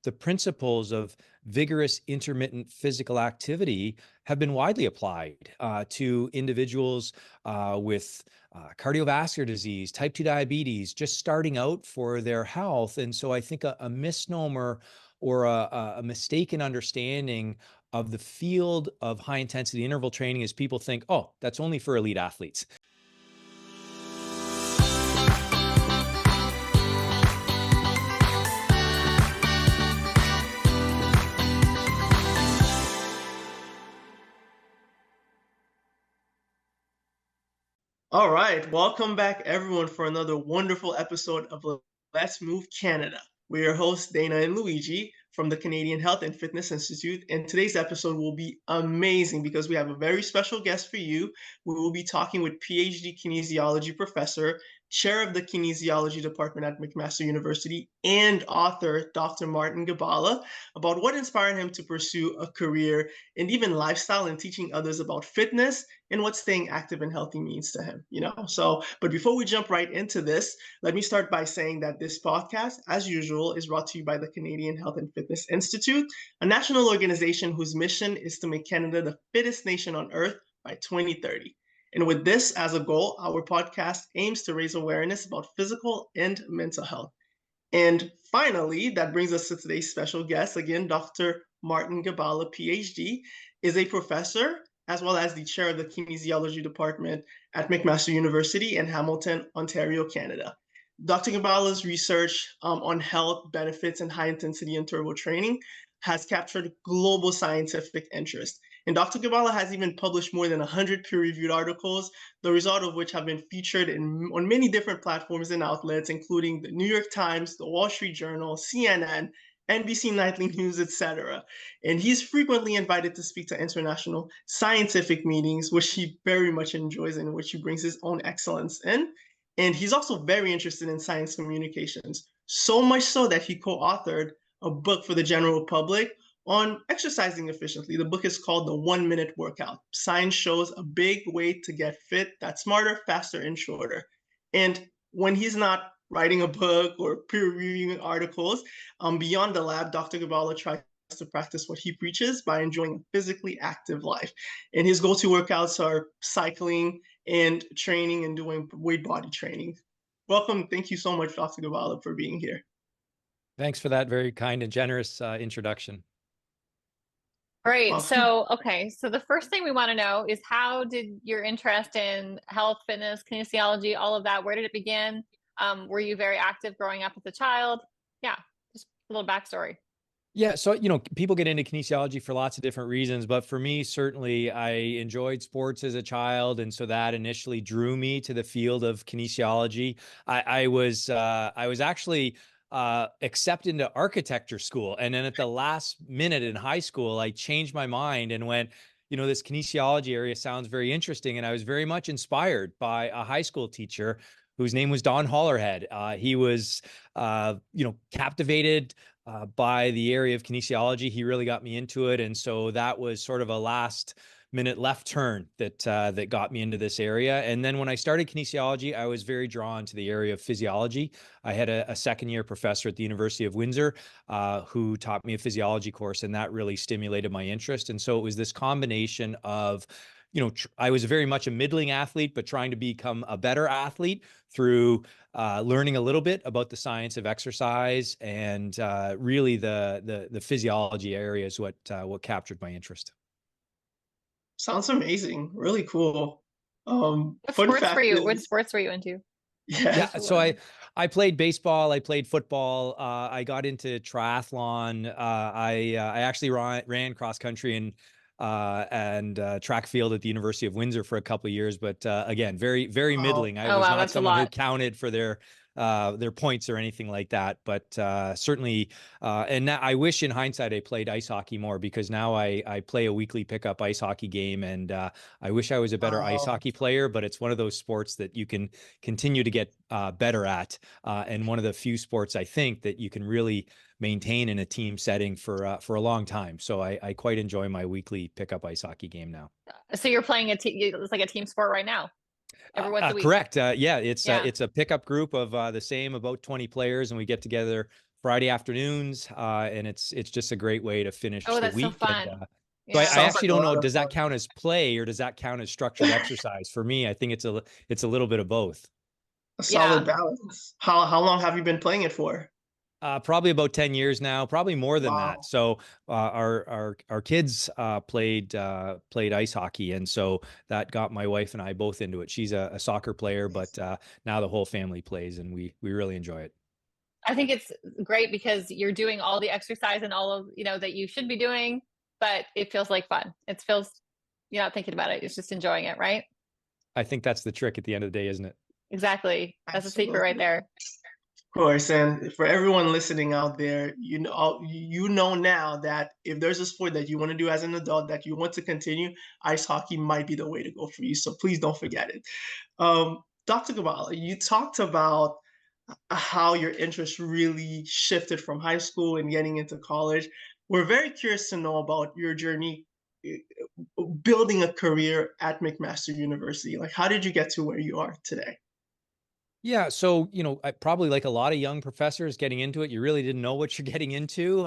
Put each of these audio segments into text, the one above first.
the principles of vigorous intermittent physical activity have been widely applied to individuals with cardiovascular disease, type 2 diabetes, just starting out for their health. And so I think a misnomer or a mistaken understanding of the field of high intensity interval training is people think, oh, that's only for elite athletes. All right, welcome back everyone for another wonderful episode of Let's Move Canada. We're your hosts, Dana and Luigi from the Canadian Health and Fitness Institute, and today's episode will be amazing because we have a very special guest for you. We will be talking with PhD kinesiology professor, chair of the kinesiology department at McMaster University, and author Dr. Martin Gabala about what inspired him to pursue a career and even lifestyle in teaching others about fitness and what staying active and healthy means to him, but before we jump right into this, let me start by saying that this podcast, as usual, is brought to you by the Canadian Health and Fitness Institute, a national organization whose mission is to make Canada the fittest nation on earth by 2030. And with this as a goal, our podcast aims to raise awareness about physical and mental health. And finally, that brings us to today's special guest. Again, Dr. Martin Gabala, PhD, is a professor as well as the chair of the kinesiology department at McMaster University in Hamilton, Ontario, Canada. Dr. Gabala's research on health benefits and high-intensity interval training has captured global scientific interest. And Dr. Gibala has even published more than 100 peer-reviewed articles, the result of which have been featured on many different platforms and outlets, including the New York Times, the Wall Street Journal, CNN, NBC Nightly News, etc. And he's frequently invited to speak to international scientific meetings, which he very much enjoys and which he brings his own excellence in. And he's also very interested in science communications, so much so that he co-authored a book for the general public on exercising efficiently. The book is called The 1 Minute Workout. Science shows a big way to get fit that's smarter, faster, and shorter. And when he's not writing a book or peer-reviewing articles, beyond the lab, Dr. Gabala tries to practice what he preaches by enjoying a physically active life. And his go-to workouts are cycling and training and doing weight body training. Welcome. Thank you so much, Dr. Gabala, for being here. Thanks for that very kind and generous introduction. Great. So the first thing we want to know is, how did your interest in health, fitness, kinesiology, all of that, where did it begin? Were you very active growing up as a child? Yeah, just a little backstory. Yeah, so, people get into kinesiology for lots of different reasons, but for me, certainly I enjoyed sports as a child. And so that initially drew me to the field of kinesiology. I was actually accepted into architecture school. And then at the last minute in high school, I changed my mind and went, this kinesiology area sounds very interesting. And I was very much inspired by a high school teacher whose name was Don Hollerhead. He was, captivated by the area of kinesiology. He really got me into it. And so that was sort of a last minute left turn that got me into this area. And then when I started kinesiology, I was very drawn to the area of physiology. I had a second year professor at the University of Windsor who taught me a physiology course, and that really stimulated my interest. And so it was this combination of, I was very much a middling athlete, but trying to become a better athlete through learning a little bit about the science of exercise, and really the physiology area is what captured my interest. Sounds amazing. Really cool. What sports were you into? Yeah, so I played baseball, I played football, I got into triathlon. I actually ran cross country and track field at the University of Windsor for a couple of years, but again, very, very middling. I was not someone who counted for their points or anything like that, but certainly, and now I wish in hindsight I played ice hockey more, because now I play a weekly pickup ice hockey game, and I wish I was a better ice hockey player, but it's one of those sports that you can continue to get better at, and one of the few sports I think that you can really maintain in a team setting for a long time. So I quite enjoy my weekly pickup ice hockey game now. So you're playing it's like a team sport right now? Every once a week. Correct. Yeah, it's a pickup group of the same about 20 players, and we get together Friday afternoons, and it's just a great way to finish Oh, the that's so week. And fun. so I Yeah. Sounds like actually a don't know, lot of does that fun. count as play or does that count as structured exercise? For me, I think it's a little bit of both. A solid Yeah. balance. How long have you been playing it for? Probably about 10 years now, probably more than that. Wow. So our kids played ice hockey, and so that got my wife and I both into it. She's a soccer player, but now the whole family plays, and we really enjoy it. I think it's great because you're doing all the exercise and all of, that you should be doing, but it feels like fun. It feels, you're not thinking about it. It's just enjoying it, right? I think that's the trick at the end of the day, isn't it? Exactly. That's a secret right Absolutely. there. Of course, and for everyone listening out there, you know now that if there's a sport that you want to do as an adult that you want to continue, ice hockey might be the way to go for you. So please don't forget it. Dr. Gabala, you talked about how your interest really shifted from high school and getting into college. We're very curious to know about your journey building a career at McMaster University. Like, how did you get to where you are today? Yeah, so I probably like a lot of young professors getting into it, you really didn't know what you're getting into.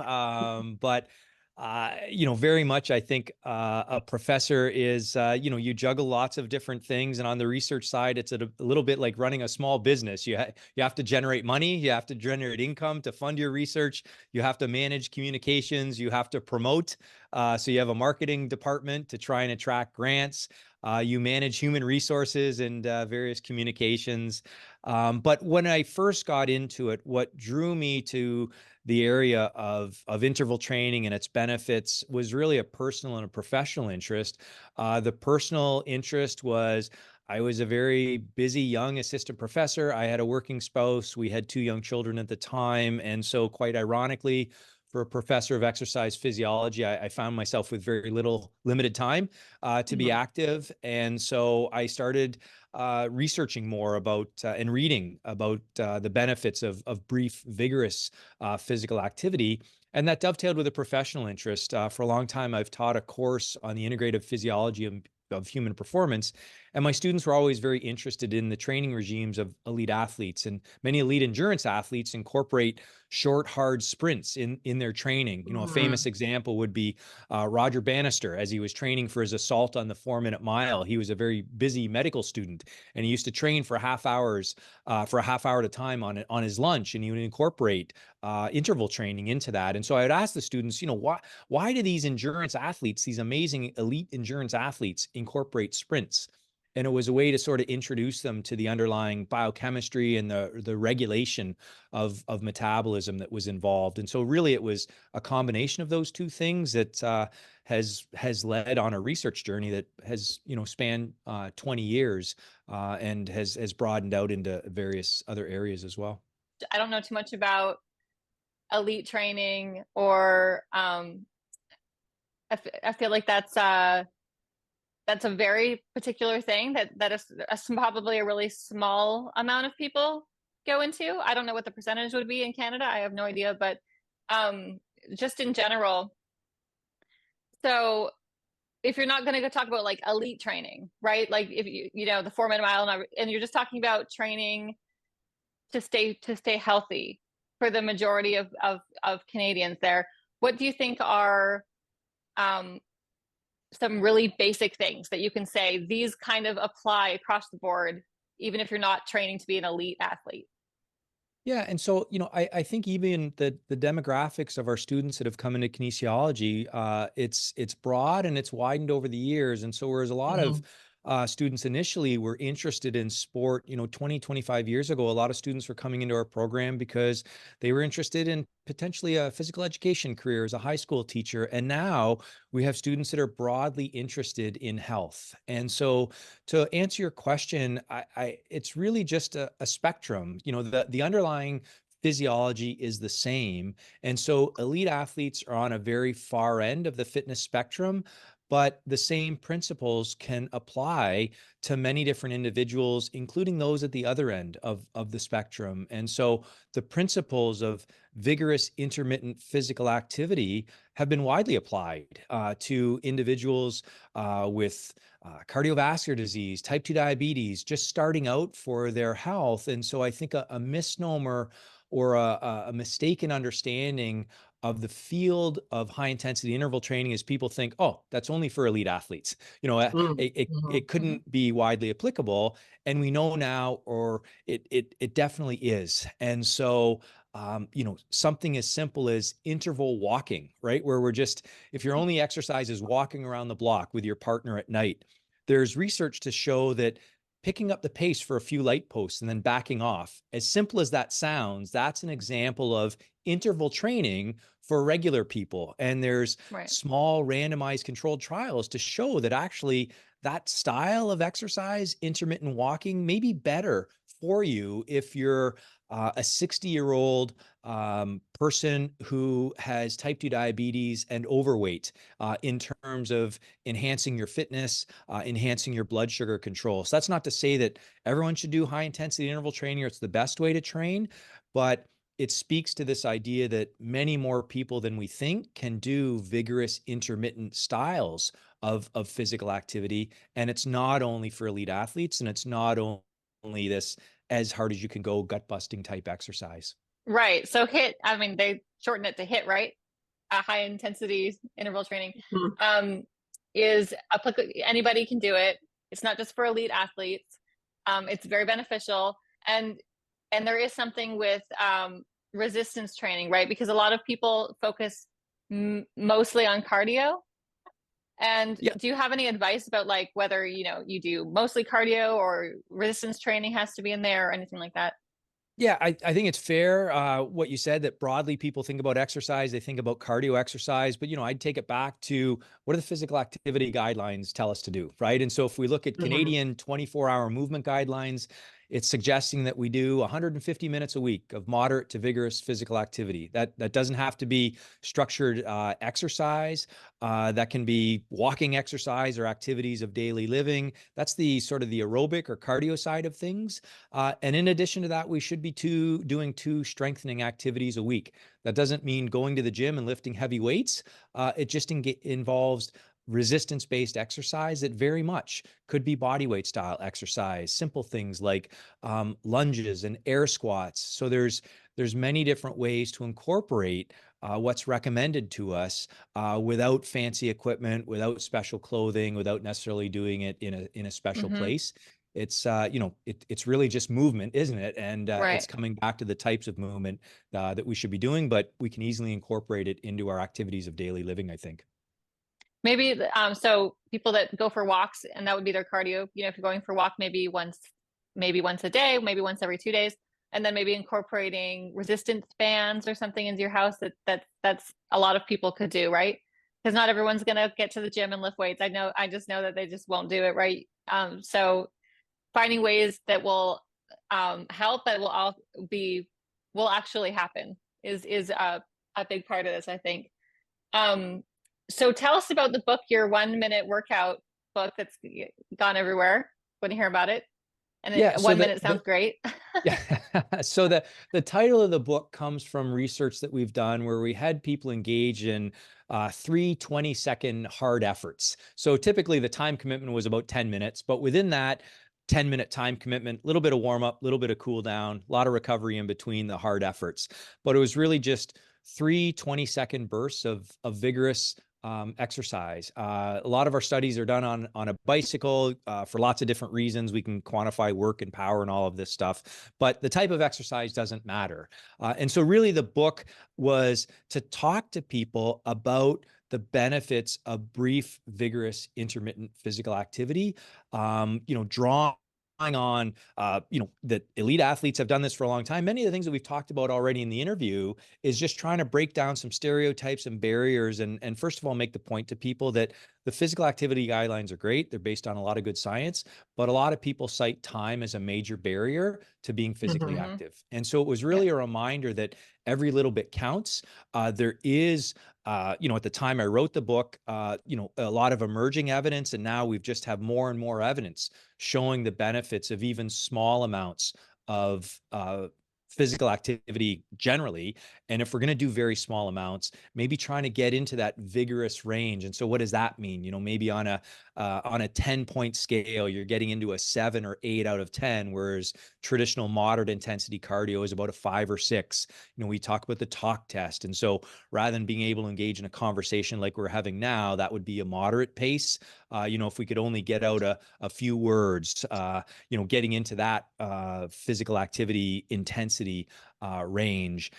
But very much I think a professor is you juggle lots of different things, and on the research side, it's a little bit like running a small business. You have to generate money, you have to generate income to fund your research, you have to manage communications, you have to promote. So you have a marketing department to try and attract grants. You manage human resources and various communications. But when I first got into it, what drew me to the area of interval training and its benefits was really a personal and a professional interest. The personal interest was I was a very busy young assistant professor. I had a working spouse. We had two young children at the time. And so, quite ironically, for a professor of exercise physiology, I found myself with very limited time to be Mhm. active. And so I started researching more about and reading about the benefits of brief, vigorous physical activity. And that dovetailed with a professional interest. For a long time, I've taught a course on the integrative physiology of human performance. And my students were always very interested in the training regimes of elite athletes. And many elite endurance athletes incorporate short, hard sprints in their training. A famous Mhm. example would be Roger Bannister, as he was training for his assault on the 4-minute mile. He was a very busy medical student, and he used to train for a half hour at a time on his lunch, and he would incorporate interval training into that. And so I would ask the students, why do these endurance athletes, these amazing elite endurance athletes, incorporate sprints? And it was a way to sort of introduce them to the underlying biochemistry and the regulation of metabolism that was involved. And so really it was a combination of those two things that has led on a research journey that has spanned 20 years and has broadened out into various other areas as well. I don't know too much about elite training or I feel like that's a very particular thing that is probably a really small amount of people go into. I don't know what the percentage would be in Canada. I have no idea, but just in general. So if you're not going to go talk about like elite training, right? Like if the 4-minute mile and you're just talking about training to stay healthy for the majority of Canadians there, what do you think are some really basic things that you can say these kind of apply across the board, even if you're not training to be an elite athlete? Yeah, and so I think even the demographics of our students that have come into kinesiology, it's broad and it's widened over the years. And so whereas a lot of Mhm. students initially were interested in sport, 20, 25 years ago, a lot of students were coming into our program because they were interested in potentially a physical education career as a high school teacher. And now we have students that are broadly interested in health. And so to answer your question, it's really just a spectrum. The underlying physiology is the same. And so elite athletes are on a very far end of the fitness spectrum, but the same principles can apply to many different individuals, including those at the other end of the spectrum. And so the principles of vigorous intermittent physical activity have been widely applied to individuals with cardiovascular disease, type 2 diabetes, just starting out for their health. And so I think a misnomer or a mistaken understanding of the field of high intensity interval training is people think, oh, that's only for elite athletes. It couldn't be widely applicable. And we know now, or it definitely is. And so, something as simple as interval walking, right? Where if your only exercise is walking around the block with your partner at night, there's research to show that picking up the pace for a few light posts and then backing off, as simple as that sounds, that's an example of interval training for regular people. And there's small randomized controlled trials to show that actually that style of exercise, intermittent walking, may be better for you if you're a 60-year-old person who has type 2 diabetes and overweight, in terms of enhancing your fitness, enhancing your blood sugar control. So that's not to say that everyone should do high intensity interval training or it's the best way to train, but it speaks to this idea that many more people than we think can do vigorous intermittent styles of physical activity. And it's not only for elite athletes, and it's not only this as hard as you can go gut busting type exercise. Right. So HIIT, I mean, they shorten it to HIIT, right? High intensity interval training is applicable. Anybody can do it. It's not just for elite athletes. It's very beneficial. And there is something with resistance training, right? Because a lot of people focus mostly on cardio. And do you have any advice about like whether, you do mostly cardio or resistance training has to be in there or anything like that? Yeah, I think it's fair what you said, that broadly people think about exercise, they think about cardio exercise, but I'd take it back to what do the physical activity guidelines tell us to do, right? And so if we look at Canadian 24-hour movement guidelines, it's suggesting that we do 150 minutes a week of moderate to vigorous physical activity. That doesn't have to be structured exercise. That can be walking exercise or activities of daily living. That's the sort of the aerobic or cardio side of things. And in addition to that, we should be doing 2 strengthening activities a week. That doesn't mean going to the gym and lifting heavy weights. It just involves resistance-based exercise that very much could be bodyweight style exercise, simple things like lunges and air squats. So there's many different ways to incorporate what's recommended to us without fancy equipment, without special clothing, without necessarily doing it in a special place. It's it's really just movement, isn't it? And it's coming back to the types of movement that we should be doing, but we can easily incorporate it into our activities of daily living, I think. Maybe so people that go for walks, and that would be their cardio, if you're going for a walk maybe once a day, maybe once every 2 days, and then maybe incorporating resistance bands or something into your house, that's a lot of people could do, right? Because not everyone's going to get to the gym and lift weights. I just know that they just won't do it, right? So finding ways that will help, that will actually happen is a big part of this, I think. So tell us about the book, your 1-minute workout book that's gone everywhere. Want to hear about it? And then 1 minute sounds great. Yeah. So the title of the book comes from research that we've done where we had people engage in 3 20-second hard efforts. So typically the time commitment was about 10 minutes, but within that 10-minute time commitment, a little bit of warm up, a little bit of cool down, a lot of recovery in between the hard efforts. But it was really just 3 20-second bursts of vigorous exercise. A lot of our studies are done on a bicycle for lots of different reasons. We can quantify work and power and all of this stuff, but the type of exercise doesn't matter. And so really the book was to talk to people about the benefits of brief, vigorous, intermittent physical activity, drawing on, that elite athletes have done this for a long time. Many of the things that we've talked about already in the interview is just trying to break down some stereotypes and barriers. And first of all, make the point to people that the physical activity guidelines are great. They're based on a lot of good science, but a lot of people cite time as a major barrier to being physically active. And so it was really a reminder that every little bit counts. There is, at the time I wrote the book, a lot of emerging evidence, and now we've just have more and more evidence showing the benefits of even small amounts of physical activity generally. And if we're going to do very small amounts, maybe trying to get into that vigorous range. And so what does that mean? Maybe on a on a 10-point scale, you're getting into a 7 or 8 out of 10, whereas traditional moderate intensity cardio is about a 5 or 6. We talk about the talk test. And so rather than being able to engage in a conversation like we're having now, that would be a moderate pace. If we could only get out a few words, getting into that physical activity intensity range.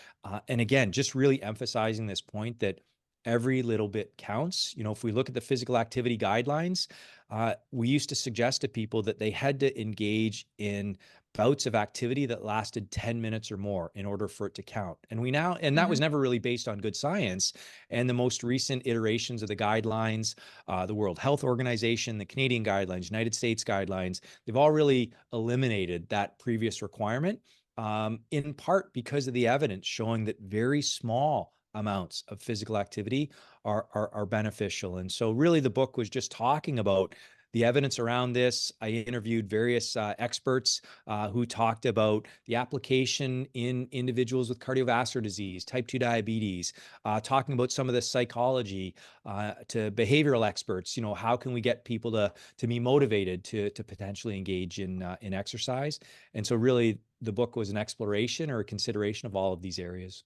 And again, just really emphasizing this point that every little bit counts. If we look at the physical activity guidelines, we used to suggest to people that they had to engage in bouts of activity that lasted 10 minutes or more in order for it to count. And that was never really based on good science. And the most recent iterations of the guidelines, the World Health Organization, the Canadian guidelines, United States guidelines, they've all really eliminated that previous requirement, in part because of the evidence showing that very small amounts of physical activity are beneficial. And so really the book was just talking about the evidence around this. I interviewed various experts who talked about the application in individuals with cardiovascular disease, type 2 diabetes, talking about some of the psychology, to behavioral experts. How can we get people to be motivated to potentially engage in exercise? And so really the book was an exploration or a consideration of all of these areas.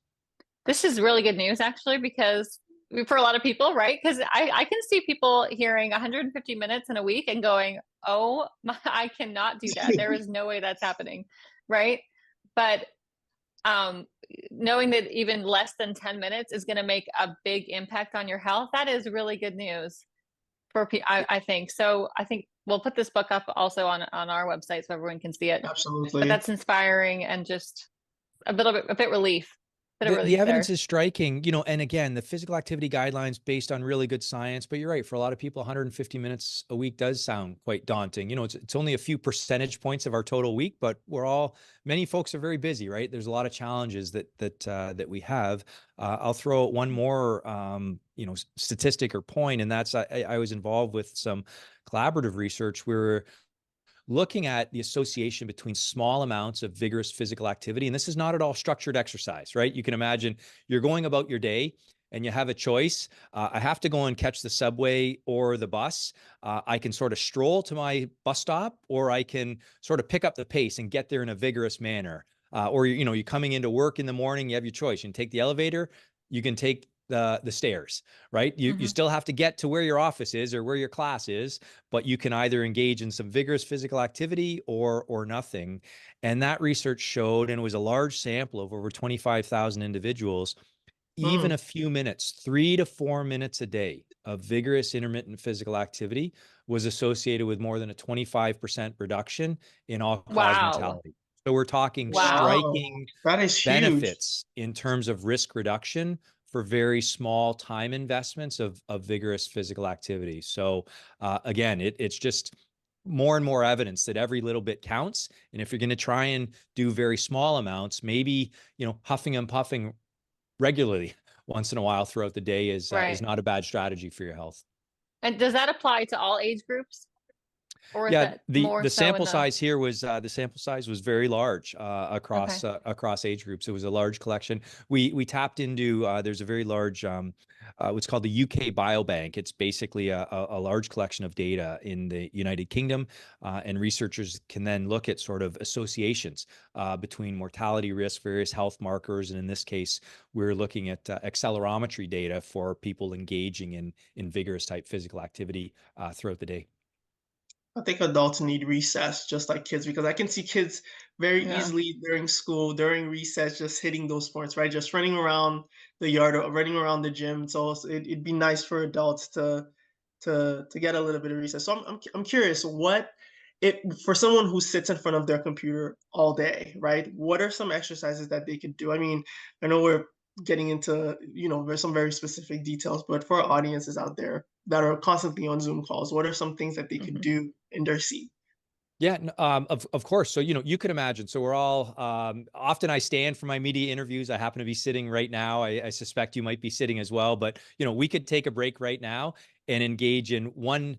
This is really good news, actually, because for a lot of people, right? Because I can see people hearing 150 minutes in a week and going, oh, I cannot do that. There is no way that's happening, right? But knowing that even less than 10 minutes is going to make a big impact on your health, that is really good news for people, I think. So I think we'll put this book up also on our website so everyone can see it. Absolutely. But that's inspiring and just a bit relief. The evidence is striking, and again, the physical activity guidelines based on really good science, but you're right, for a lot of people, 150 minutes a week does sound quite daunting. It's only a few percentage points of our total week, but many folks are very busy, right? There's a lot of challenges that we have. I'll throw out one more, statistic or point, and that's I was involved with some collaborative research where looking at the association between small amounts of vigorous physical activity. And this is not at all structured exercise, right? You can imagine you're going about your day and you have a choice. I have to go and catch the subway or the bus. I can sort of stroll to my bus stop, or I can sort of pick up the pace and get there in a vigorous manner. Or, you're coming into work in the morning, you have your choice. You can take the elevator, you can take the stairs, right? You still have to get to where your office is or where your class is, but you can either engage in some vigorous physical activity or nothing. And that research showed, and it was a large sample of over 25,000 individuals, even a few minutes, 3 to 4 minutes a day of vigorous intermittent physical activity was associated with more than a 25% reduction in all-cause mortality. So we're talking striking that is benefits in terms of risk reduction for very small time investments of vigorous physical activity. So again, it's just more and more evidence that every little bit counts. And if you're going to try and do very small amounts, maybe, huffing and puffing regularly once in a while throughout the day is not a bad strategy for your health. And does that apply to all age groups? Or yeah, the sample size here was very large across age groups. It was a large collection. We tapped into there's a very large what's called the UK Biobank. It's basically a large collection of data in the United Kingdom, and researchers can then look at sort of associations between mortality risk, various health markers, and in this case, we're looking at accelerometry data for people engaging in vigorous type physical activity throughout the day. I think adults need recess just like kids, because I can see kids very easily during school, during recess, just hitting those points, right? Just running around the yard or running around the gym. So it'd be nice for adults to get a little bit of recess. So I'm curious, for someone who sits in front of their computer all day, right? What are some exercises that they could do? I mean, I know we're getting into, there's some very specific details, but for our audiences out there that are constantly on Zoom calls, what are some things that they could do in their seat? Yeah, of course. So, you could imagine. So we're all, often I stand for my media interviews. I happen to be sitting right now. I suspect you might be sitting as well, but, we could take a break right now and engage in 1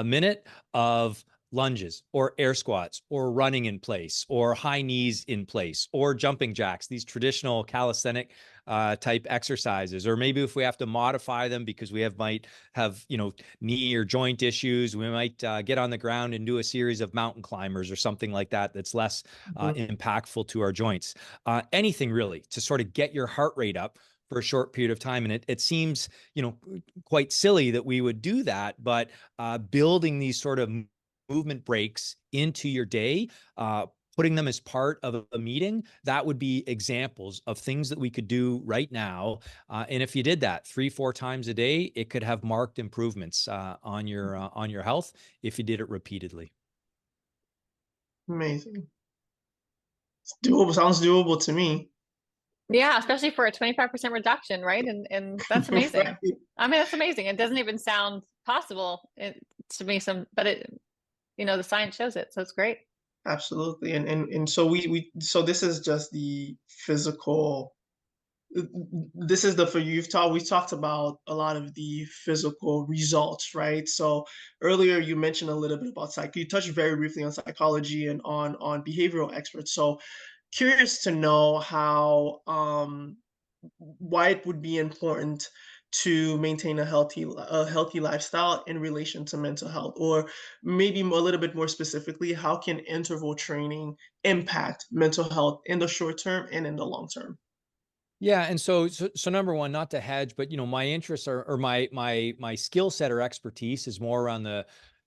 minute of lunges or air squats or running in place or high knees in place or jumping jacks, these traditional calisthenic type exercises, or maybe if we have to modify them because might have, knee or joint issues, we might get on the ground and do a series of mountain climbers or something like that that's less impactful to our joints. Anything really to sort of get your heart rate up for a short period of time. And it seems, quite silly that we would do that, but building these sort of movement breaks into your day, putting them as part of a meeting, that would be examples of things that we could do right now. And if you did that 3-4 times a day, it could have marked improvements on your health if you did it repeatedly. Amazing. It's doable. Sounds doable to me. Yeah, especially for a 25% reduction, right? And that's amazing. Right. I mean, that's amazing. It doesn't even sound possible to me, but the science shows it, so it's great. Absolutely. And so so this is just the physical. This is we've talked about a lot of the physical results, right? So earlier you mentioned a little bit about you touched very briefly on psychology and on behavioral experts. So curious to know how why it would be important to maintain a healthy lifestyle in relation to mental health, or maybe a little bit more specifically, how can interval training impact mental health in the short term and in the long term? Yeah, and so number one, not to hedge, but my interests or my skill set or expertise is more around the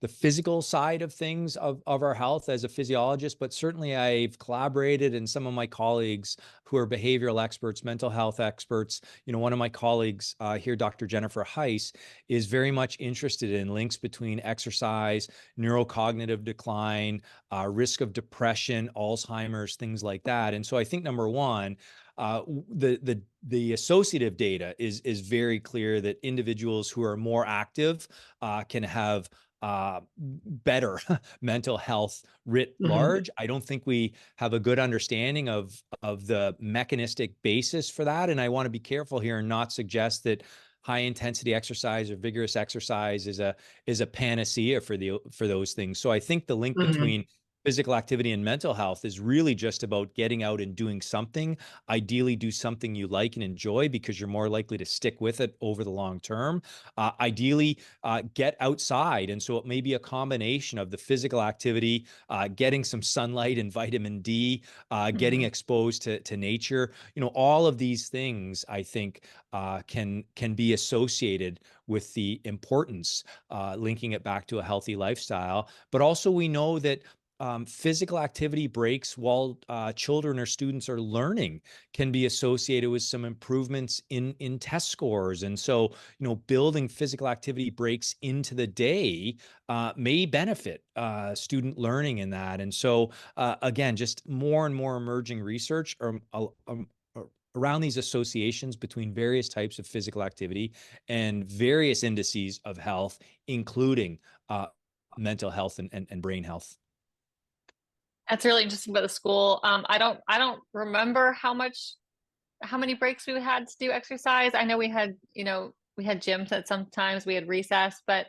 physical side of things of our health as a physiologist. But certainly, I've collaborated, and some of my colleagues who are behavioral experts, mental health experts. One of my colleagues here, Dr. Jennifer Heiss, is very much interested in links between exercise, neurocognitive decline, risk of depression, Alzheimer's, things like that. And so I think number one, the associative data is very clear that individuals who are more active can have better mental health writ large. I don't think we have a good understanding of the mechanistic basis for that, and I want to be careful here and not suggest that high intensity exercise or vigorous exercise is a panacea for those things. So I think the link between physical activity and mental health is really just about getting out and doing something. Ideally, do something you like and enjoy, because you're more likely to stick with it over the long term. Ideally, get outside. And so it may be a combination of the physical activity, getting some sunlight and vitamin D, getting exposed to nature. All of these things, I think, can be associated with the importance, linking it back to a healthy lifestyle. But also we know that physical activity breaks while children or students are learning can be associated with some improvements in test scores. And so, building physical activity breaks into the day may benefit student learning in that. And so, again, just more and more emerging research around these associations between various types of physical activity and various indices of health, including mental health and brain health. That's really interesting about the school. I don't remember how many breaks we had to do exercise. I know we had gyms at sometimes, we had recess, but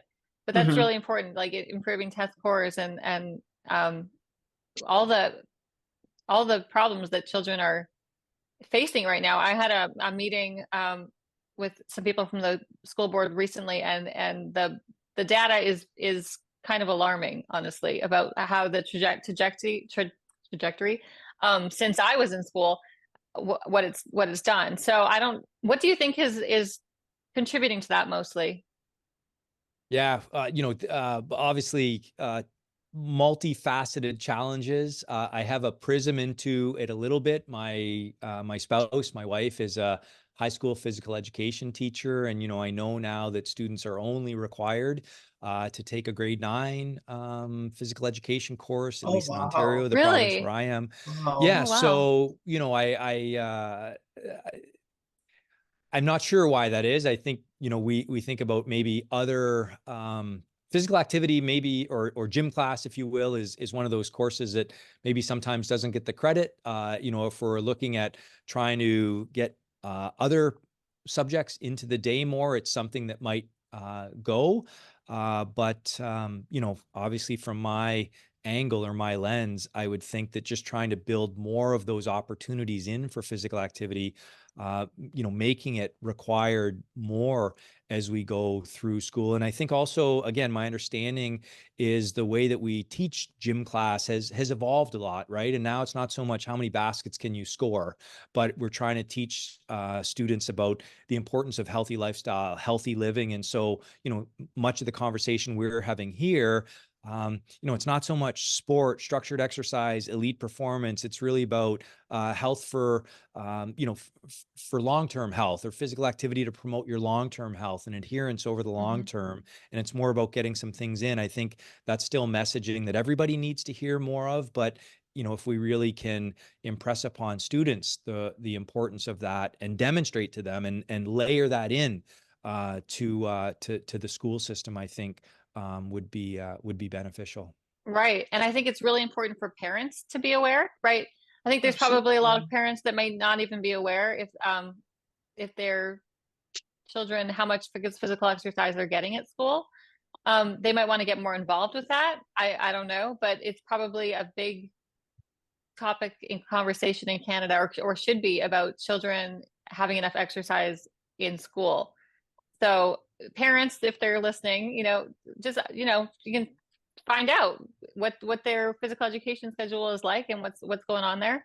that's really important, like improving test scores and all the problems that children are facing right now. I had a meeting with some people from the school board recently, and the data is kind of alarming, honestly, about how the trajectory since I was in school, what it's done. So what do you think is contributing to that mostly? Yeah, obviously, multifaceted challenges. I have a prism into it a little bit. My spouse, my wife, is a high school physical education teacher, and I know now that students are only required to take a grade 9 physical education course, at least in Ontario, the province where I am. Yeah, Oh, wow. so I'm not sure why that is. I think, we think about maybe other physical activity, maybe, or gym class, if you will, is one of those courses that maybe sometimes doesn't get the credit. If we're looking at trying to get other subjects into the day more, it's something that might go. But obviously from my angle or my lens, I would think that just trying to build more of those opportunities in for physical activity, making it required more as we go through school. And I think also, again, my understanding is the way that we teach gym class has evolved a lot, right? And now it's not so much how many baskets can you score, but we're trying to teach students about the importance of healthy lifestyle, healthy living. And so, much of the conversation we're having here, it's not so much sport, structured exercise, elite performance. It's really about health for, for long-term health, or physical activity to promote your long-term health and adherence over the long term. And it's more about getting some things in. I think that's still messaging that everybody needs to hear more of, but if we really can impress upon students the importance of that and demonstrate to them and layer that in to the school system, I think would be beneficial. Right. And I think it's really important for parents to be aware, right? I think there's probably a lot of parents that may not even be aware if their children, how much physical exercise they're getting at school. They might want to get more involved with that. I don't know, but it's probably a big topic in conversation in Canada, or should be, about children having enough exercise in school. So parents, if they're listening, just, you can find out what their physical education schedule is like and what's going on there.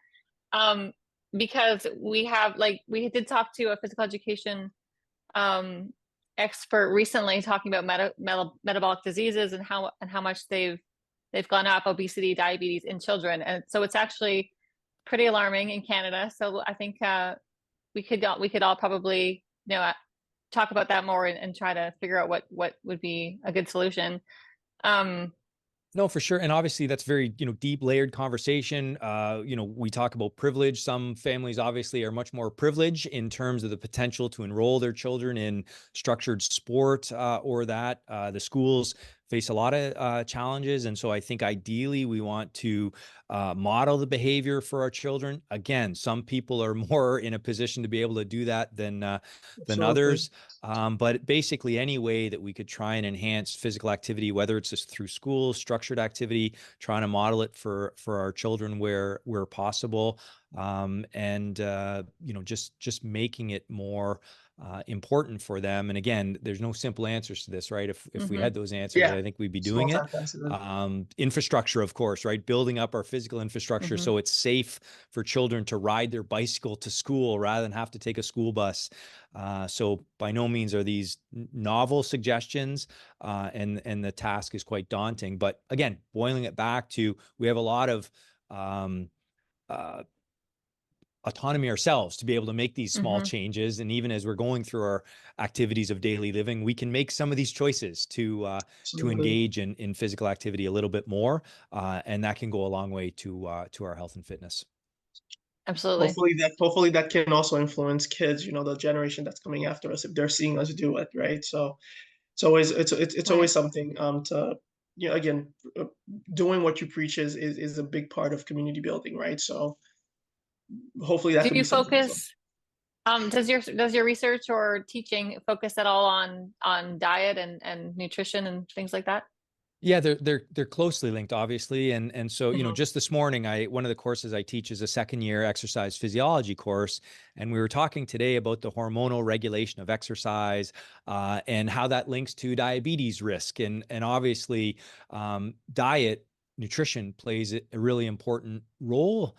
Because we did talk to a physical education expert recently, talking about metabolic diseases and how much they've gone up, obesity, diabetes in children. And so it's actually pretty alarming in Canada. So I think we could all probably, talk about that more and try to figure out what would be a good solution. No, for sure. And obviously that's very, deep layered conversation. We talk about privilege. Some families obviously are much more privileged in terms of the potential to enroll their children in structured sport or that. The schools face a lot of challenges. And so I think ideally we want to model the behavior for our children. Again, some people are more in a position to be able to do that than others. But basically any way that we could try and enhance physical activity, whether it's just through school, structured activity, trying to model it for our children where possible. Just making it more important for them. And again, there's no simple answers to this, right? If we had those answers, I think we'd be doing it. Infrastructure, of course, right? Building up our physical infrastructure so it's safe for children to ride their bicycle to school rather than have to take a school bus. So by no means are these novel suggestions, and the task is quite daunting. But again, boiling it back to, we have a lot of autonomy ourselves to be able to make these small changes. And even as we're going through our activities of daily living, we can make some of these choices to engage in physical activity a little bit more. And that can go a long way to our health and fitness. Absolutely. Hopefully that can also influence kids, the generation that's coming after us, if they're seeing us do it, right? So it's always something to, again, doing what you preach is a big part of community building, right? So hopefully that do can you be focus does your research or teaching focus at all on diet and nutrition and things like that? Yeah, they're closely linked, obviously. And so, just this morning, one of the courses I teach is a second year exercise physiology course. And we were talking today about the hormonal regulation of exercise and how that links to diabetes risk. And obviously, diet, nutrition plays a really important role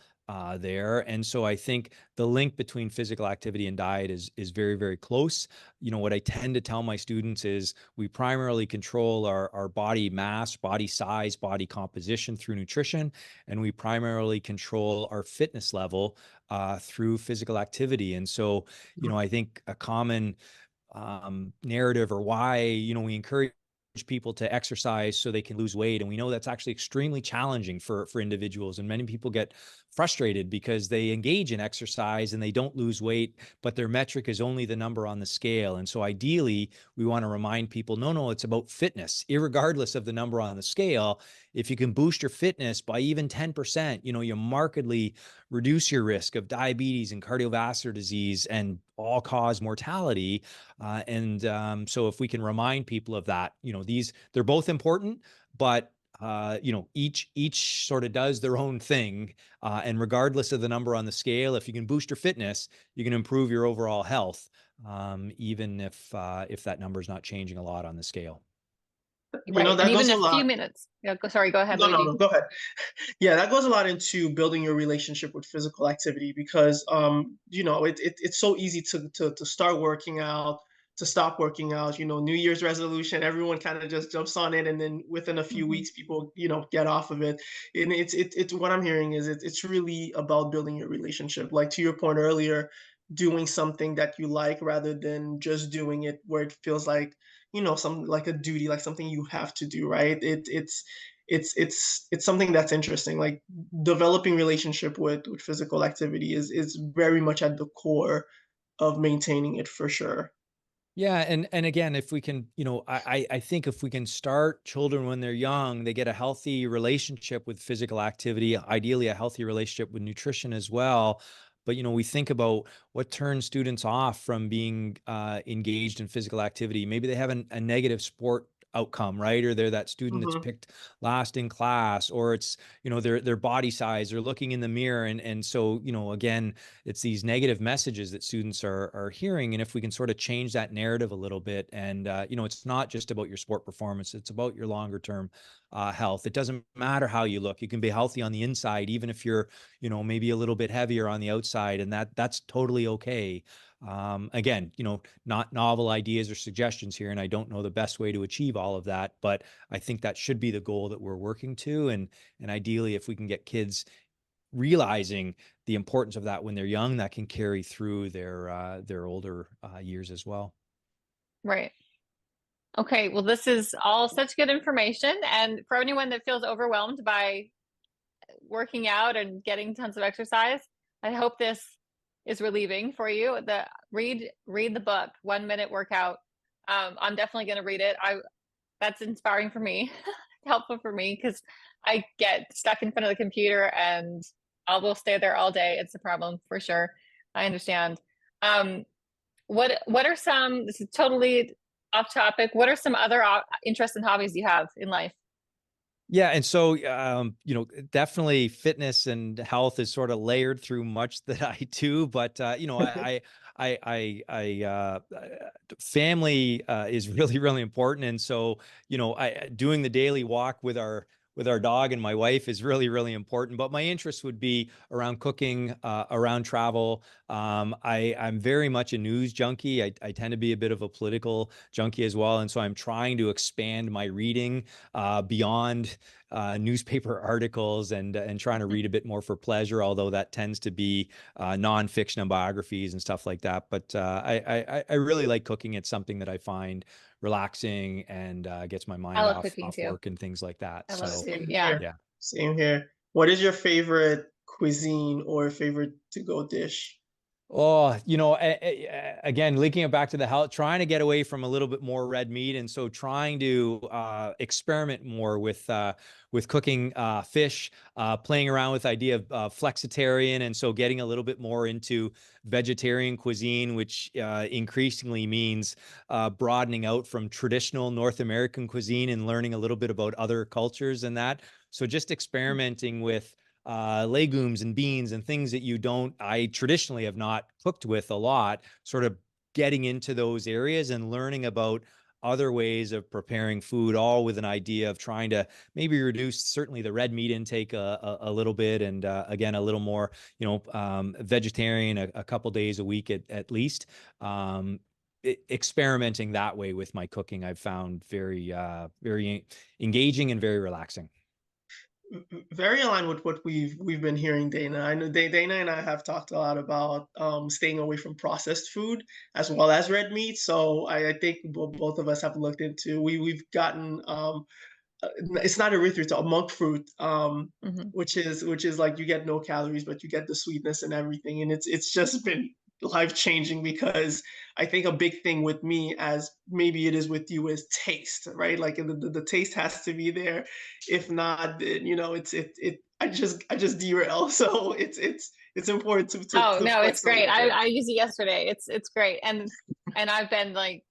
there. And so I think the link between physical activity and diet is very, very close. What I tend to tell my students is we primarily control our body mass, body size, body composition through nutrition, and we primarily control our fitness level through physical activity. And so, I think a common narrative, or why, we encourage people to exercise so they can lose weight. And we know that's actually extremely challenging for individuals. And many people get frustrated because they engage in exercise and they don't lose weight, but their metric is only the number on the scale. And so ideally, we want to remind people, no, it's about fitness, irregardless of the number on the scale. If you can boost your fitness by even 10%, you markedly reduce your risk of diabetes and cardiovascular disease and all-cause mortality. So if we can remind people of that, they're both important, but each sort of does their own thing. And regardless of the number on the scale, if you can boost your fitness, you can improve your overall health, even if that number is not changing a lot on the scale. Right. That And goes even a a few lot. minutes. Yeah, sorry, go ahead, No, no, Luigi. no, go ahead. Yeah, that goes a lot into building your relationship with physical activity because it's so easy to start working out, to stop working out, New Year's resolution, everyone kind of just jumps on it, and then within a few weeks people, get off of it. And it's what I'm hearing is it's really about building your relationship. Like to your point earlier, doing something that you like rather than just doing it where it feels like, some like a duty, like something you have to do, right? It's something that's interesting. Like developing relationship with physical activity is very much at the core of maintaining it for sure. Yeah, and again, if we can, I think if we can start children when they're young, they get a healthy relationship with physical activity, ideally a healthy relationship with nutrition as well. But we think about what turns students off from being engaged in physical activity. Maybe they have a negative sport outcome, right? Or they're that student that's Hmm. picked last in class, or it's their body size, or looking in the mirror, and so again, it's these negative messages that students are hearing. And if we can sort of change that narrative a little bit, and it's not just about your sport performance, it's about your longer term health. It doesn't matter how you look. You can be healthy on the inside, even if you're maybe a little bit heavier on the outside, and that's totally okay. Again, not novel ideas or suggestions here, and I don't know the best way to achieve all of that, but I think that should be the goal that we're working to. And ideally, if we can get kids realizing the importance of that when they're young, that can carry through their older years as well. Right. Okay. Well, this is all such good information. And for anyone that feels overwhelmed by working out and getting tons of exercise, I hope this is relieving for you. Read the book, 1 Minute Workout. I'm definitely going to read it. That's inspiring for me, helpful for me, because I get stuck in front of the computer and I will stay there all day. It's a problem for sure. I understand. What are some, this is totally off topic, what are some other interests and hobbies you have in life? Yeah, and so definitely fitness and health is sort of layered through much that I do, but family is really, really important. And so I doing the daily walk with our dog and my wife is really, really important. But my interest would be around cooking, around travel. I'm very much a news junkie. I tend to be a bit of a political junkie as well, and so I'm trying to expand my reading beyond newspaper articles, and trying to read a bit more for pleasure, although that tends to be nonfiction and biographies and stuff like that. But I really like cooking. It's something that I find relaxing and gets my I mind love off cooking too. work and things like that. I love it So too. Same Yeah. here. yeah. Same here. What is your favorite cuisine or favorite to-go dish? Oh, again, linking it back to the health, trying to get away from a little bit more red meat, and so trying to experiment more with cooking fish, playing around with the idea of flexitarian, and so getting a little bit more into vegetarian cuisine, which increasingly means broadening out from traditional North American cuisine and learning a little bit about other cultures and that. So just experimenting with legumes and beans and things that I traditionally have not cooked with a lot, sort of getting into those areas and learning about other ways of preparing food, all with an idea of trying to maybe reduce certainly the red meat intake a little bit, and again, a little more, vegetarian a couple days a week at least. Experimenting that way with my cooking, I've found very, very engaging and very relaxing. Very aligned with what we've been hearing, Dana. I know Dana and I have talked a lot about staying away from processed food as well as red meat. So I think both of us have looked into we've gotten it's not erythritol, a monk fruit, Hmm. which is like you get no calories, but you get the sweetness and everything, and it's just been life changing because I think a big thing with me, as maybe it is with you, is taste, right? Like the taste has to be there. If not, then I just derail. So it's important Oh to no, it's flex a great. little bit. I used it yesterday. It's great. And I've been like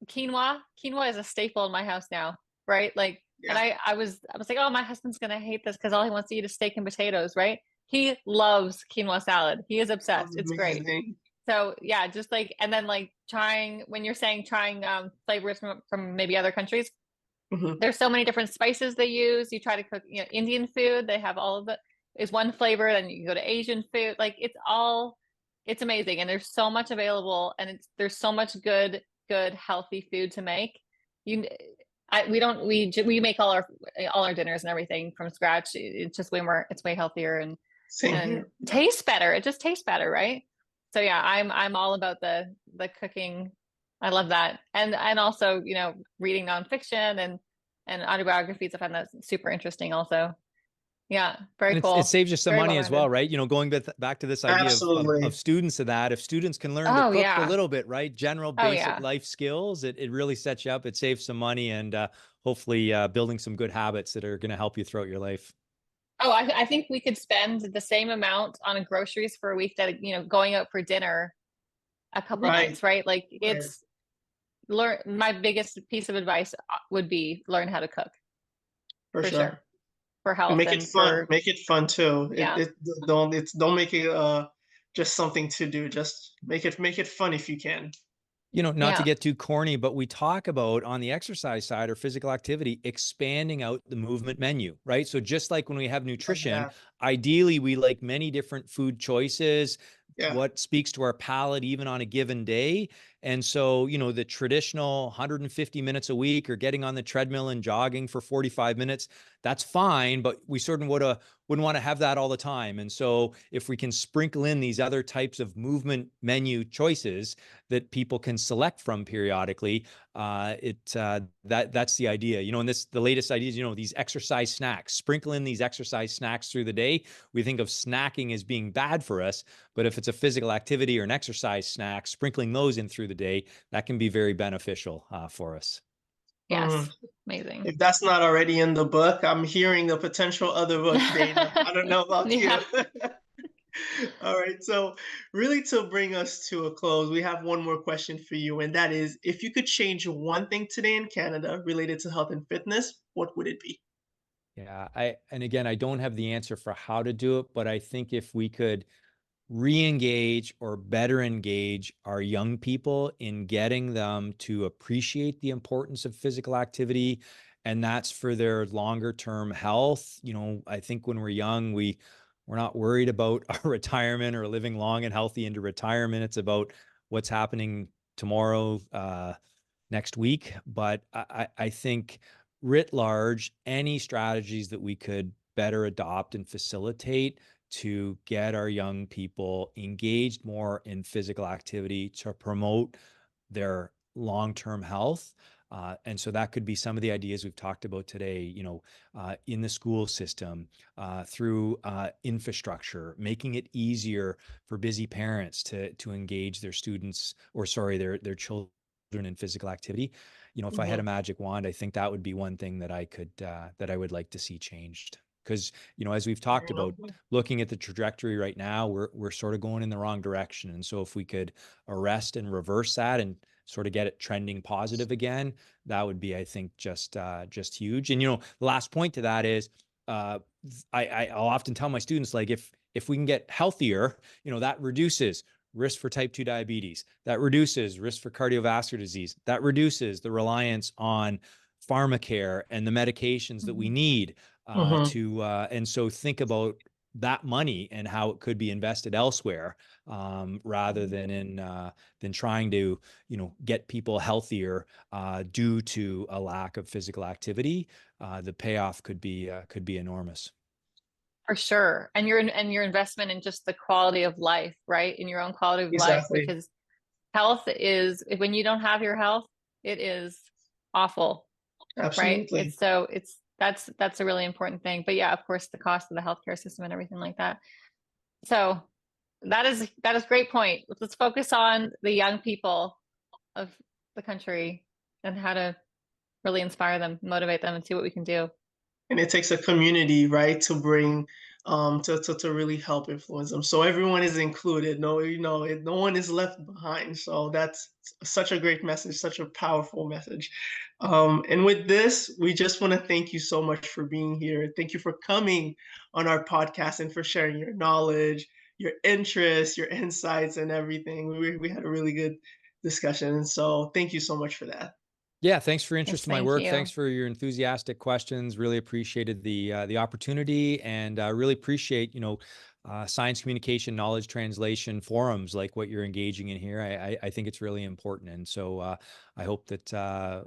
quinoa. Quinoa is a staple in my house now, right? Like And I was like, oh, my husband's gonna hate this because all he wants to eat is steak and potatoes, right? He loves quinoa salad. He is obsessed. Sounds It's great. amazing. So yeah, just like, and then like trying, when you're saying trying flavors from maybe other countries, there's so many different spices they use. You try to cook, you know, Indian food, they have all of it is one flavor. Then you can go to Asian food. Like it's amazing. And there's so much available, and there's so much good, healthy food to make. We make all our dinners and everything from scratch. It's just it's way healthier and tastes better. It just tastes better, right? So yeah, I'm all about the cooking. I love that. And also, you know, reading nonfiction and autobiographies. I find that super interesting also. Yeah, very And cool. it saves you some Very money as well, well-rounded. right? You know, going back to this idea Absolutely. of students of that, if students can learn to Oh cook a yeah. little bit, right? General Oh basic yeah. life skills, it really sets you up. It saves some money and hopefully building some good habits that are going to help you throughout your life. Oh, I think we could spend the same amount on groceries for a week that, you know, going out for dinner a couple nights, right? Like it's my biggest piece of advice would be learn how to cook For sure. for health Make it and fun. for, Make it fun too. yeah. Don't make it just something to do. Just make it fun if you can. You know, not to Yeah. get too corny, but we talk about on the exercise side or physical activity, expanding out the movement menu, right? So just like when we have nutrition, ideally we like many different food choices, what speaks to our palate even on a given day. And so, you know, the traditional 150 minutes a week or getting on the treadmill and jogging for 45 minutes, that's fine, but we certainly wouldn't want to have that all the time. And so if we can sprinkle in these other types of movement menu choices that people can select from periodically, that's the idea. You know, and the latest ideas, you know, these exercise snacks, sprinkle in these exercise snacks through the day. We think of snacking as being bad for us, but if it's a physical activity or an exercise snack, sprinkling those in through the day, that can be very beneficial for us. Yes. Amazing. If that's not already in the book, I'm hearing a potential other book, Dana. I don't know about you. All right. So really, to bring us to a close, we have one more question for you. And that is, if you could change one thing today in Canada related to health and fitness, what would it be? Yeah, and again, I don't have the answer for how to do it, but I think if we could re-engage or better engage our young people in getting them to appreciate the importance of physical activity, and that's for their longer term health. You know, I think when we're young, we're not worried about our retirement or living long and healthy into retirement. It's about what's happening tomorrow, next week. But I think writ large, any strategies that we could better adopt and facilitate to get our young people engaged more in physical activity to promote their long-term health. And so that could be some of the ideas we've talked about today, you know, in the school system, through infrastructure, making it easier for busy parents to engage their students, or sorry, their children in physical activity. You know, if I had a magic wand, I think that would be one thing that that I would like to see changed. Because, you know, as we've talked about, looking at the trajectory right now, we're sort of going in the wrong direction. And so if we could arrest and reverse that and sort of get it trending positive again, that would be, I think, just huge. And, you know, the last point to that is, I'll often tell my students, like, if we can get healthier, you know, that reduces risk for type 2 diabetes, that reduces risk for cardiovascular disease, that reduces the reliance on pharmacare and the medications that we need and so think about that money and how it could be invested elsewhere, rather than trying to, you know, get people healthier due to a lack of physical activity. The payoff could be enormous. For sure. And your investment in just the quality of life, right? In your own quality of life, because health is, when you don't have your health, it is awful. Absolutely. Right? That's a really important thing. But yeah, of course, the cost of the healthcare system and everything like that. So that is a great point. Let's focus on the young people of the country and how to really inspire them, motivate them, and see what we can do. And it takes a community, right, to bring to really help influence them. So everyone is included. No, no one is left behind. So that's such a great message, such a powerful message. And with this, we just want to thank you so much for being here. Thank you for coming on our podcast and for sharing your knowledge, your interests, your insights, and everything. We had a really good discussion. So thank you so much for that. Yeah, thanks for your Yes, interest in my thank work. you. Thanks for your enthusiastic questions. Really appreciated the opportunity, and really appreciate science communication, knowledge translation forums like what you're engaging in here. I think it's really important, and so I hope that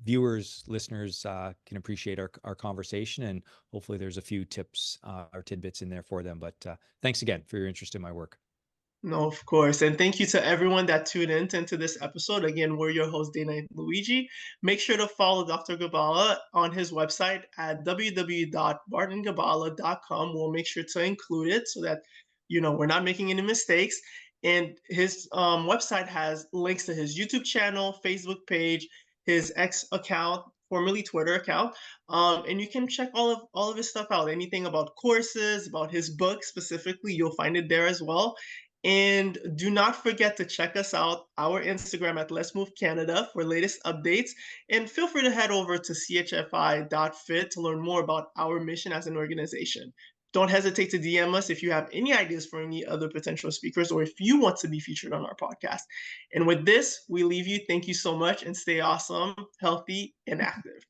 viewers, listeners can appreciate our conversation, and hopefully there's a few tips or tidbits in there for them. But thanks again for your interest in my work. No, of course. And thank you to everyone that tuned in into this episode. Again, we're your hosts, Dana and Luigi. Make sure to follow Dr. Gabala on his website at www.bartongabala.com. We'll make sure to include it so that, we're not making any mistakes. And his website has links to his YouTube channel, Facebook page, his X account, formerly Twitter account. And you can check all of his stuff out. Anything about courses, about his book specifically, you'll find it there as well. And do not forget to check us out, our Instagram at Let's Move Canada for latest updates. And feel free to head over to chfi.fit to learn more about our mission as an organization. Don't hesitate to DM us if you have any ideas for any other potential speakers or if you want to be featured on our podcast. And with this, we leave you. Thank you so much and stay awesome, healthy, and active.